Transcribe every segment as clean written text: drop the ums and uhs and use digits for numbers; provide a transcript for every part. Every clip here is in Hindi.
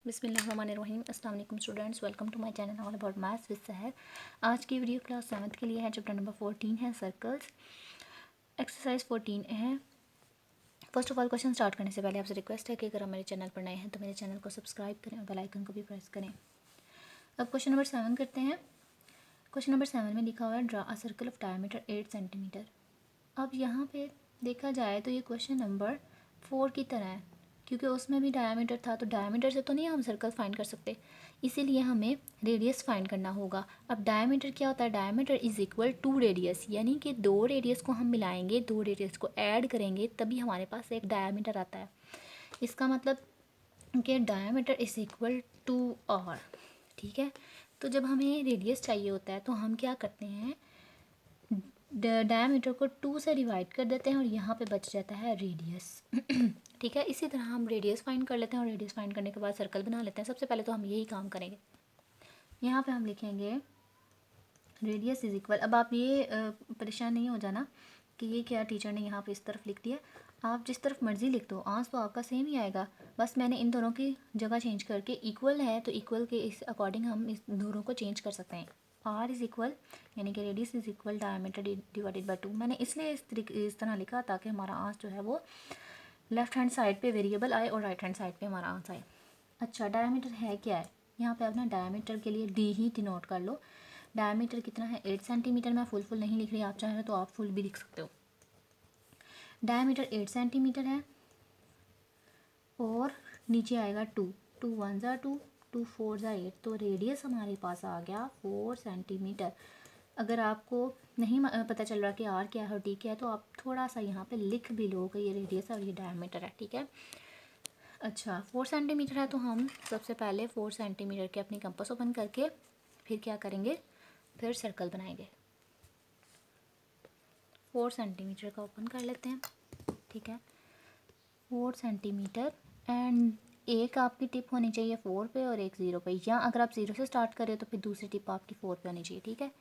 बिस्मिल्लाहिर्रहमानिर्रहीम। अस्सलाम वालेकुम students, welcome to my channel all about maths with Sahar. आज की वीडियो क्लास 7th के लिए है। चैप्टर नंबर 14 है सर्कल्स, एक्सरसाइज 14 है। First of all question start करने से पहले आपसे रिक्वेस्ट है कि अगर आप मेरे चैनल पर नए हैं तो मेरे चैनल को सब्सक्राइब करें और बेल आइकन को भी प्रेस करें। अब क्वेश्चन नंबर 7 करते हैं। क्वेश्चन नंबर 7 में लिखा हुआ है draw a circle of diameter 8 centimetre. अब यहाँ पे देखा जाए तो ये क्वेश्चन नंबर 4 की तरह है, क्योंकि उसमें भी डायमीटर था, तो डायमीटर से तो नहीं हम सर्कल फाइंड कर सकते, इसीलिए हमें रेडियस फाइंड करना होगा। अब डायमीटर क्या होता है? Diameter is equal to radius, यानी कि दो रेडियस को हम मिलाएंगे, दो रेडियस को ऐड करेंगे तभी हमारे पास एक डायमीटर आता है। इसका मतलब कि diameter is equal to R. ठीक है, तो जब हमें रेडियस चाहिए होता है तो हम क्या करते हैं, डायमीटर को 2 से डिवाइड कर देते हैं और यहाँ पे बच जाता है रेडियस। ठीक है, इसी तरह हम रेडियस फाइंड कर लेते हैं और रेडियस फाइंड करने के बाद सर्कल बना लेते हैं। सबसे पहले तो हम यही काम करेंगे। यहाँ पे हम लिखेंगे रेडियस इज इक्वल। अब आप ये परेशान नहीं हो जाना कि ये क्या टीचर ने यहाँ पे इस तरफ लिख दिया। आप जिस तरफ मर्ज़ी लिख दो, आंसर तो आपका सेम ही आएगा, बस मैंने इन दोनों की जगह चेंज करके, इक्वल है तो इक्वल के इस अकॉर्डिंग हम इस दोनों को चेंज कर सकते हैं। आर इज़ इक्वल यानी कि radius is equal diameter divided by 2। मैंने इसलिए इस तरह लिखा ताकि हमारा आंसर जो है वो लेफ्ट हैंड साइड पे वेरिएबल आए और राइट हैंड साइड पे हमारा आंसर आए। अच्छा, डायमीटर है क्या है? यहाँ पे अपना डायमीटर के लिए डी ही डिनोट कर लो। डायमीटर कितना है? 8 सेंटीमीटर। मैं फुल नहीं लिख रही, आप चाहें तो आप फुल भी लिख सकते हो। डायमीटर 8 सेंटीमीटर है और नीचे आएगा 2, 2 1 ज़ा 2, 2 4 ज़ा 8, तो रेडियस हमारे पास आ गया 4 सेंटीमीटर। अगर आपको नहीं पता चल रहा कि आर क्या है और डी क्या है, तो आप थोड़ा सा यहाँ पे लिख भी लो कि ये रेडियस और ये डायमीटर है। ठीक है, अच्छा 4 सेंटीमीटर है तो हम सबसे पहले 4 सेंटीमीटर के अपनी कंपास ओपन करके फिर क्या करेंगे, फिर सर्कल बनाएंगे। 4 सेंटीमीटर का ओपन कर लेते हैं। ठीक है, 4 सेंटीमीटर एंड एक आपकी टिप होनी चाहिए 4 पे और एक 0 पे, या अगर आप 0 से स्टार्ट करें तो फिर दूसरी टिप आपकी 4 पे होनी चाहिए। ठीक है,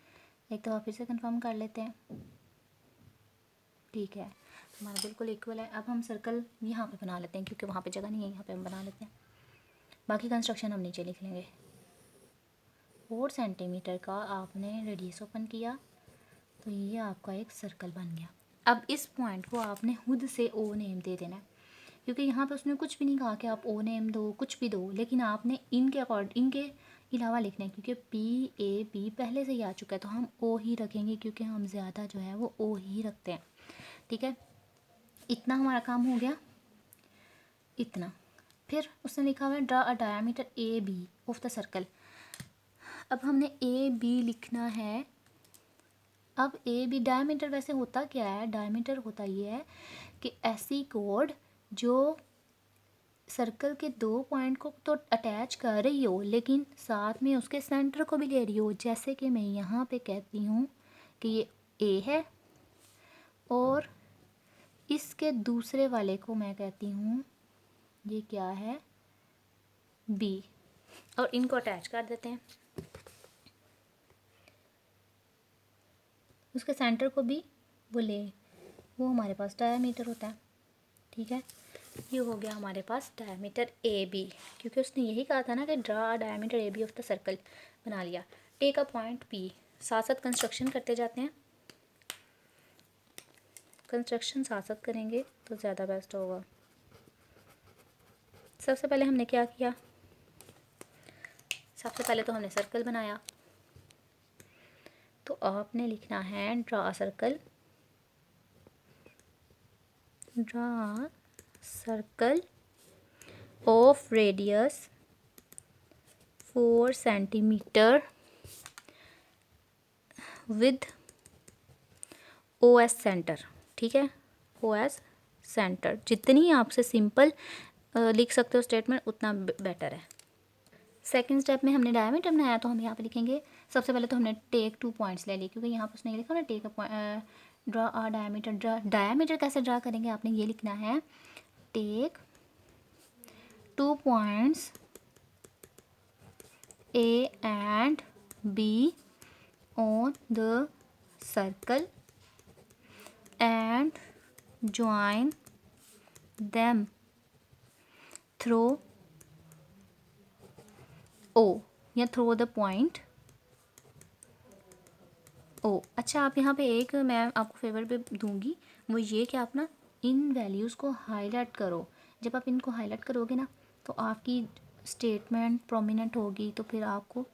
एक तो आप फिर से कंफर्म कर लेते हैं। ठीक है, हमारा बिल्कुल इक्वल है। अब हम सर्कल यहाँ पे बना लेते हैं, क्योंकि वहाँ पे जगह नहीं है, यहाँ पे हम बना लेते हैं। बाकी कंस्ट्रक्शन हम नीचे लिख लेंगे। 4 सेंटीमीटर का आपने रेडियस ओपन किया तो ये आपका एक सर्कल बन गया। अब इस पॉइंट को आपने खुद से ओ नेम दे देना है, क्योंकि यहाँ पे उसने कुछ भी नहीं कहा कि आप ओ नेम दो, कुछ भी दो, लेकिन आपने इनके अलावा लिखना है, क्योंकि PAB पहले से ही आ चुका है तो हम ओ ही रखेंगे, क्योंकि हम ज़्यादा जो है वो ओ ही रखते हैं। ठीक है, इतना हमारा काम हो गया, इतना। फिर उसने लिखा हुआ है draw a diameter AB of the circle. अब हमने AB लिखना है। अब AB डायमीटर वैसे होता क्या है? डायमीटर होता ये है कि ऐसी कोड जो सर्कल के 2 पॉइंट को तो अटैच कर रही हो, लेकिन साथ में उसके सेंटर को भी ले रही हो। जैसे कि मैं यहाँ पे कहती हूँ कि ये A है और इसके दूसरे वाले को मैं कहती हूँ ये क्या है, B, और इनको अटैच कर देते हैं। उसके सेंटर को भी वो ले, वो हमारे पास डायमीटर होता है। ठीक है, ये हो गया हमारे पास डायमीटर AB, क्योंकि उसने यही कहा था ना कि draw diameter AB of the circle. बना लिया। Take a point P। साथ साथ कंस्ट्रक्शन करते जाते हैं, कंस्ट्रक्शन साथ साथ करेंगे तो ज़्यादा बेस्ट होगा। सबसे पहले हमने क्या किया, सबसे पहले तो हमने सर्कल बनाया। तो आपने लिखना है draw circle, draw circle of radius 4 centimetre with OS centre. ठीक है, OS सेंटर। जितनी आपसे सिंपल लिख सकते हो स्टेटमेंट, उतना बेटर है। सेकंड स्टेप में हमने डायमीटर बनाया, तो हम यहाँ पे लिखेंगे सबसे पहले तो हमने टेक 2 पॉइंट्स ले लिए, क्योंकि यहाँ पर उसने लिखा ना take draw a diameter. Diameter कैसे ड्रा करेंगे? आपने ये लिखना है take 2 points A and B on the circle and join them through ओ या थ्रो द पॉइंट ओ। अच्छा, आप यहाँ पे एक मैं आपको फेवर पे दूंगी, वो ये कि आप ना इन वैल्यूज़ को हाईलाइट करो। जब आप इनको हाईलाइट करोगे ना तो आपकी स्टेटमेंट प्रोमिनेंट होगी, तो फिर आपको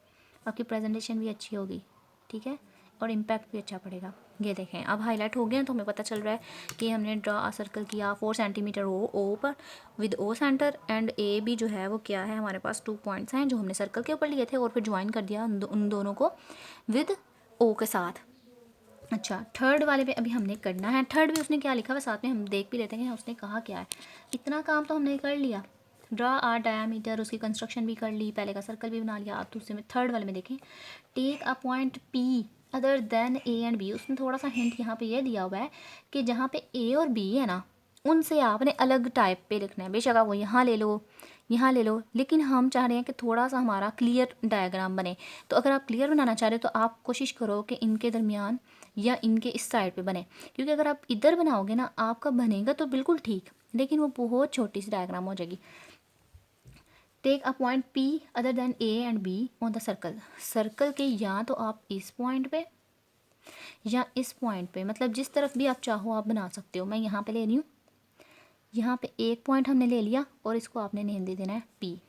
आपकी प्रेजेंटेशन भी अच्छी होगी, ठीक है, और इम्पैक्ट भी अच्छा पड़ेगा। ये देखें अब हाईलाइट हो गए हैं, तो हमें पता चल रहा है कि हमने ड्रा आ सर्कल किया 4 सेंटीमीटर ओ पर विद ओ सेंटर, एंड ए भी जो है वो क्या है, हमारे पास 2 पॉइंट्स हैं जो हमने सर्कल के ऊपर लिए थे, और फिर ज्वाइन कर दिया उन दोनों को विद ओ के साथ। अच्छा, थर्ड वाले पे अभी हमने करना है। थर्ड में उसने क्या लिखा हुआ साथ में हम देख भी लेते हैं उसने कहा क्या है। इतना काम तो हमने कर लिया, ड्रा आर डायामीटर, उसकी कंस्ट्रक्शन भी कर ली, पहले का सर्कल भी बना लिया। अब दूसरे में थर्ड वाले में देखें, take a point P other than A and B. उसने थोड़ा सा हिंट यहाँ पे ये दिया हुआ है कि जहाँ पे ए और बी है ना, उनसे आपने अलग टाइप पे लिखना है। बेशक आप वो यहाँ ले लो, यहाँ ले लो, लेकिन हम चाह रहे हैं कि थोड़ा सा हमारा क्लियर डायग्राम बने। तो अगर आप क्लियर बनाना चाह रहे हो तो आप कोशिश करो कि इनके दरमियान या इनके इस साइड पे बने, क्योंकि अगर आप इधर बनाओगे ना आपका बनेगा तो बिल्कुल ठीक, लेकिन वो बहुत छोटी सी डायग्राम हो जाएगी। Take a point P other than A and B on the circle. Circle के या तो आप इस पॉइंट पे या इस पॉइंट पे, मतलब जिस तरफ भी आप चाहो आप बना सकते हो। मैं यहाँ पे ले रही हूँ, यहाँ पे एक पॉइंट हमने ले लिया और इसको आपने नेम दे देना है P.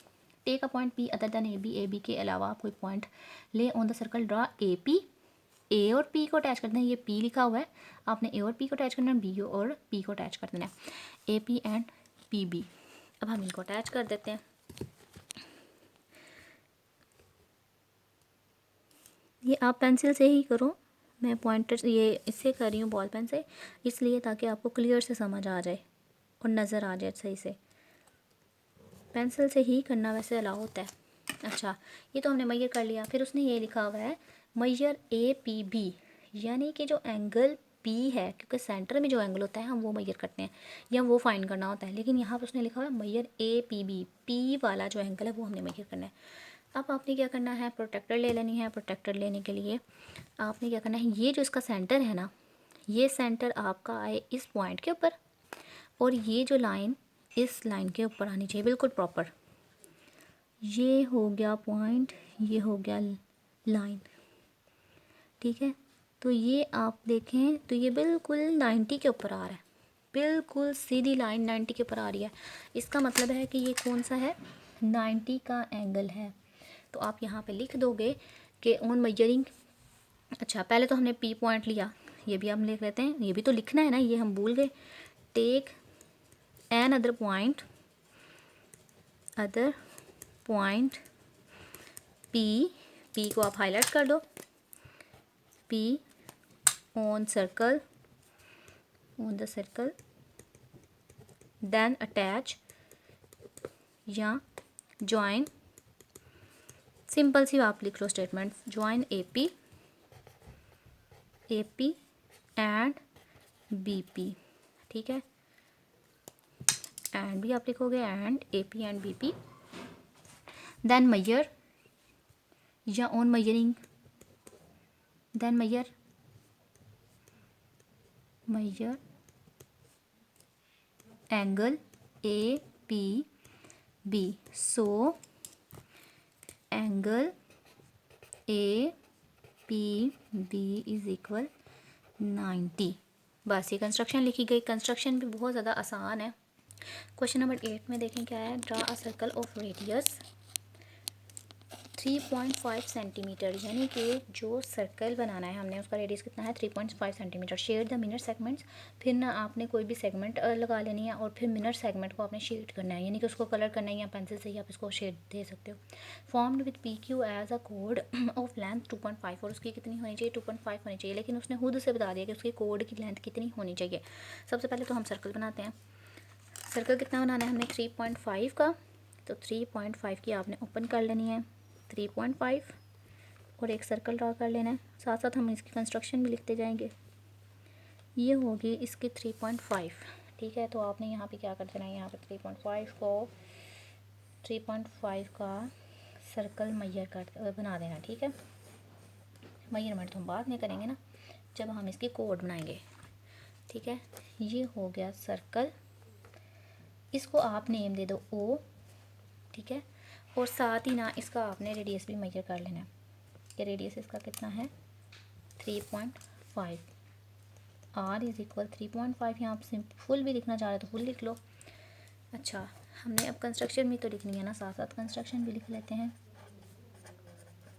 Take a point P other than A B के अलावा आप कोई पॉइंट ले on the circle, draw a P. A और पी को अटैच कर देना है, ये पी लिखा हुआ है, आपने ए और पी को अटैच करना है, बी और पी को अटैच कर देना है, A P and P B. अब हम इनको अटैच कर देते हैं। ये आप पेंसिल से ही करो, मैं पॉइंटर ये इससे कर रही हूँ बॉल पेन से, इसलिए ताकि आपको क्लियर से समझ आ जाए और नज़र आ जाए सही से। पेंसिल से ही करना वैसे अलाउ होता है। अच्छा, ये तो हमने मैयर कर लिया। फिर उसने ये लिखा हुआ है मैयर ए पी बी, यानी कि जो एंगल पी है, क्योंकि सेंटर में जो एंगल होता है हम वो मैयर करते हैं या वो फाइंड करना होता है, लेकिन यहाँ पर उसने लिखा हुआ है मैयर ए पी बी, पी वाला जो एंगल है वो हमने मैयर करना है। अब आपने क्या करना है, प्रोटेक्टर ले लेनी है। प्रोटेक्टर लेने के लिए आपने क्या करना है, ये जो इसका सेंटर है ना, ये सेंटर आपका आए इस पॉइंट के ऊपर, और ये जो लाइन इस लाइन के ऊपर आनी चाहिए बिल्कुल प्रॉपर। ये हो गया पॉइंट, ये हो गया लाइन, ठीक है। तो ये आप देखें तो ये बिल्कुल 90 के ऊपर आ रहा है, बिल्कुल सीधी लाइन 90 के ऊपर आ रही है। इसका मतलब है कि ये कौन सा है, 90 का एंगल है। तो आप यहाँ पे लिख दोगे कि ऑन मेजरिंग। अच्छा, पहले तो हमने पी पॉइंट लिया, ये भी हम लिख लेते हैं, ये भी तो लिखना है ना, ये हम भूल गए। Take an other point P, P को आप हाईलाइट कर दो, P on the circle then attach या ज्वाइन, सिंपल सी आप लिख लो statement, join A P and B P, ठीक है। एंड भी आप लिखोगे, and A P and B P, then measure या on measuring, then measure angle A P B. So angle A P B is equal 90। बस ये कंस्ट्रक्शन लिखी गई। कंस्ट्रक्शन भी बहुत ज़्यादा आसान है। क्वेश्चन नंबर 8 में देखें क्या है, draw a circle of radius 3.5 centimetre, यानी कि जो सर्कल बनाना है हमने उसका रेडियस कितना है 3.5 सेंटीमीटर। शेड द मिनर सेगमेंट्स, फिर ना आपने कोई भी सेगमेंट लगा लेनी है और फिर मिनर सेगमेंट को आपने शेड करना है, यानी कि उसको कलर करना है, या पेंसिल से ही आप इसको शेड दे सकते हो। Formed with P Q as a कोड ऑफ लेंथ 2.5, और उसकी कितनी होनी चाहिए 2.5 होनी चाहिए, लेकिन उसने खुद से बता दिया कि उसकी कोड की लेंथ कितनी होनी चाहिए। सबसे पहले तो हम सर्कल बनाते हैं। सर्कल कितना बनाना है हमने 3.5 का, तो 3.5 की आपने ओपन कर लेनी है 3.5 और एक सर्कल ड्रा कर लेना है। साथ साथ हम इसकी कंस्ट्रक्शन भी लिखते जाएंगे। ये होगी इसकी 3.5, ठीक है। तो आपने यहाँ पे क्या कर देना है, यहाँ पे 3.5 का सर्कल मैयर कर बना देना, ठीक है। मैयरमेंट तो हम बाद में करेंगे ना, जब हम इसकी कोड बनाएंगे, ठीक है। ये हो गया सर्कल, इसको आप नेम दे दो ओ, ठीक है। और साथ ही ना इसका आपने रेडियस भी मेजर कर लेना है कि रेडियस इसका कितना है 3.5। R is equal 3.5। यहाँ आप फुल भी लिखना चाह रहे तो फुल लिख लो। अच्छा, हमने अब कंस्ट्रक्शन भी तो लिखनी है ना, साथ साथ कंस्ट्रक्शन भी लिख लेते हैं।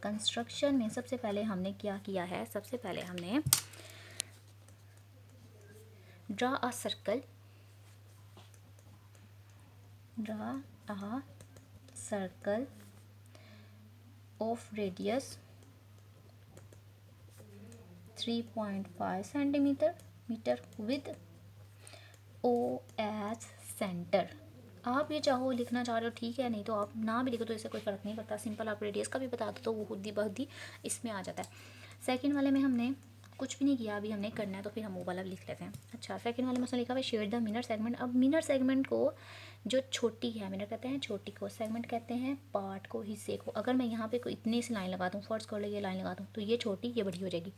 कंस्ट्रक्शन में सबसे पहले हमने क्या किया है, सबसे पहले हमने draw a circle of radius 3.5 centimetre with O as centre. आप ये चाहो लिखना चाह रहे हो ठीक है, नहीं तो आप ना भी लिखो तो इससे कोई फ़र्क नहीं पड़ता। सिंपल आप रेडियस का भी बता दो तो वो खुद ही बहुत ही इसमें आ जाता है। सेकंड वाले में हमने कुछ भी नहीं किया, अभी हमने करना है तो फिर हम वो वाला भी लिख लेते हैं। अच्छा, सेकंड वाले में उसने लिखा हुआ शेड द मिनर सेगमेंट। अब मिनर सेगमेंट को जो छोटी है, मिनर कहते हैं छोटी को, सेगमेंट कहते हैं पार्ट को, हिस्से को। अगर मैं यहाँ पे कोई इतनी सी लाइन लगा दूँ, फर्ज कर लो ये लाइन लगा दूँ, तो ये छोटी ये बड़ी हो जाएगी,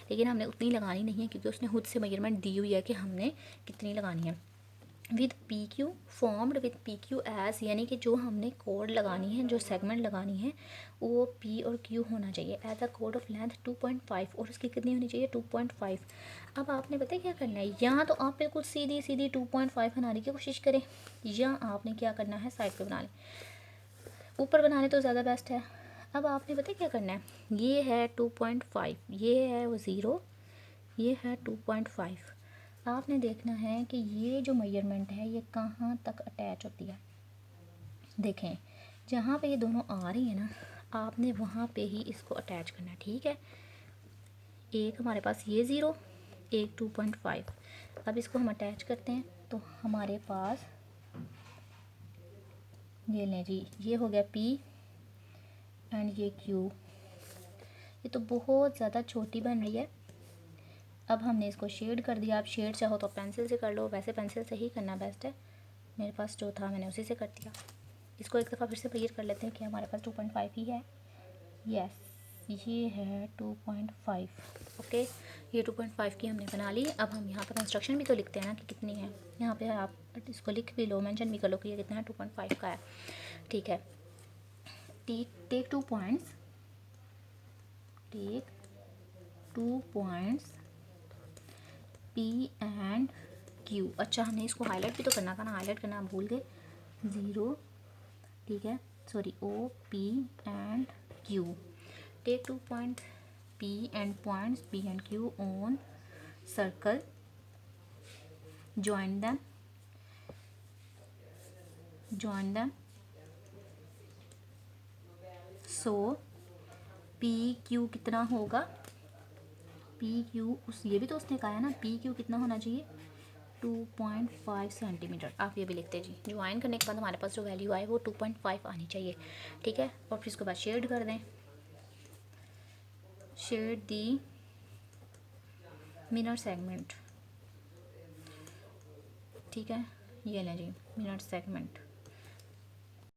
लेकिन हमने उतनी लगानी नहीं है क्योंकि उसने खुद से मेजरमेंट दी हुई है कि हमने कितनी लगानी है। With P Q formed with P Q as, यानी कि जो हमने कोड लगानी है, जो सेगमेंट लगानी है वो पी और क्यू होना चाहिए एज अ कोड ऑफ लेंथ 2.5 और उसकी कितनी होनी चाहिए 2.5। अब आपने पता क्या करना है, या तो आप बिल्कुल सीधी सीधी 2.5 बनाने की कोशिश करें, या आपने क्या करना है साइड पे बना लें, ऊपर बनाने तो ज़्यादा बेस्ट है। अब आपने पता क्या करना है, ये है 2.5, ये है वो 0, ये है 2.5। आपने देखना है कि ये जो मेजरमेंट है ये कहाँ तक अटैच होती है। देखें, जहाँ पे ये दोनों आ रही है ना, आपने वहाँ पे ही इसको अटैच करना है, ठीक है। एक हमारे पास ये 0, एक 2.5। अब इसको हम अटैच करते हैं तो हमारे पास ये लें जी, ये हो गया P एंड ये Q। ये तो बहुत ज़्यादा छोटी बन रही है। अब हमने इसको शेड कर दिया। आप शेड चाहो तो पेंसिल से कर लो, वैसे पेंसिल से ही करना बेस्ट है। मेरे पास जो था मैंने उसी से कर दिया। इसको एक दफ़ा फिर से क्लियर कर लेते हैं कि हमारे पास 2.5 ही है। यस, ये है 2.5। ओके, ये 2.5 की हमने बना ली। अब हम यहाँ पर कंस्ट्रक्शन भी तो लिखते हैं ना कि कितनी है। यहाँ पे आप इसको लिख भी लो, मेंशन भी कर लो कि ये कितना है, 2.5 का है, ठीक है। Take 2 points, take 2 points P and Q। अच्छा, हमने इसको हाईलाइट भी तो करना था ना, हाईलाइट करना हम भूल गए। 0, ठीक है, sorry, O P and Q। Take 2 point P and points P and Q on circle, join them so P Q कितना होगा, P Q उस ये भी तो उसने कहा है ना, P Q कितना होना चाहिए 2.5 सेंटीमीटर। आप ये भी लिखते जी, ज्वाइन करने के बाद हमारे पास जो वैल्यू आए वो 2.5 आनी चाहिए, ठीक है। और फिर इसके बाद शेड कर दें, शेड दी मिनर सेगमेंट, ठीक है, ये लें जी मिनर सेगमेंट।